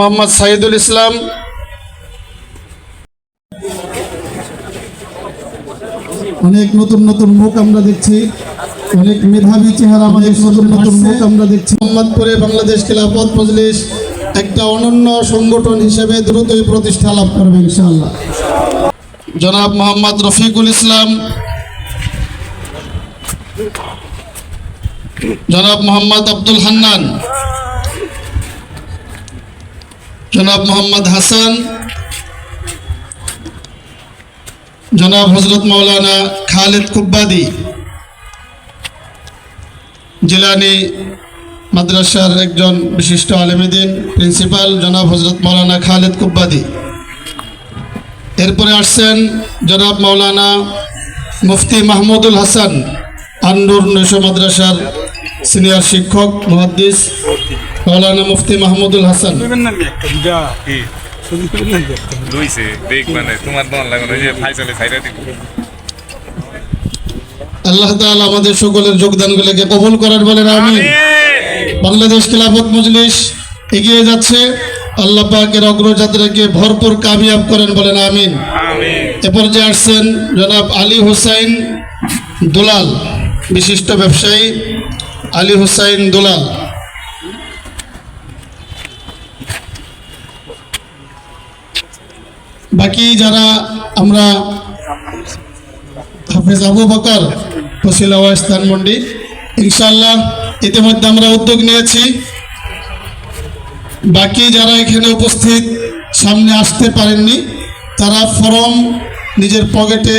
মোহাম্মদ সাইদুল ইসলাম, অনেক নতুন নতুন মুখ আমরা দেখছি, অনেক মেধাবী চেহারা, অনেক নতুন নতুন মুখ আমরা দেখছি। মোহাম্মদপুরে বাংলাদেশ খিলাফত মজলিস একটা অনন্য সংগঠন হিসেবে দ্রুতই প্রতিষ্ঠা লাভ করবে ইনশাআল্লাহ। জনাব মোহাম্মদ রফিকুল ইসলাম, জনাব মোহাম্মদ আব্দুল হান্নান, জনাব মোহাম্মদ হাসান, জনাব হজরত মৌলানা খালিদ কুব্বাদি, জিলানি মাদ্রাসার একজন বিশিষ্ট আলেমদ্দিন প্রিন্সিপাল জনাব হজরত মৌলানা খালিদ কুব্বাদি। এরপরে আসছেন জনাব মৌলানা মুফতি মাহমুদুল হাসান, আন্নুর নৈশ মাদ্রাসার সিনিয়র শিক্ষক মুহাদ্দিস মৌলানা মুফতি মাহমুদুল হাসান। আল্লাহ তাআলা আমাদের সকলের যোগদানগুলোকে কবুল করার বলেন আমিন। বাংলাদেশ খিলাফত মজলিস এগিয়ে যাচ্ছে, আল্লাহ পাকের অগ্রযাত্রাকে ভরপুর কামিয়াব করেন বলেন আমিন। এ পর্যায়ে আসছেন জনাব আলী হুসাইন দুলাল, বিশিষ্ট ব্যবসায়ী আলী হুসাইন দুলাল। বাকি যারা আমরা হাফেজ আবু বকর ফসিলা ওয়াস্তান মন্ডি, ইনশাআল্লাহ ইতিমধ্যে আমরা উদ্যোগ নিয়েছি। বাকি যারা এখানে উপস্থিত সামনে আসতে পারেননি তারা ফর্ম নিজের পকেটে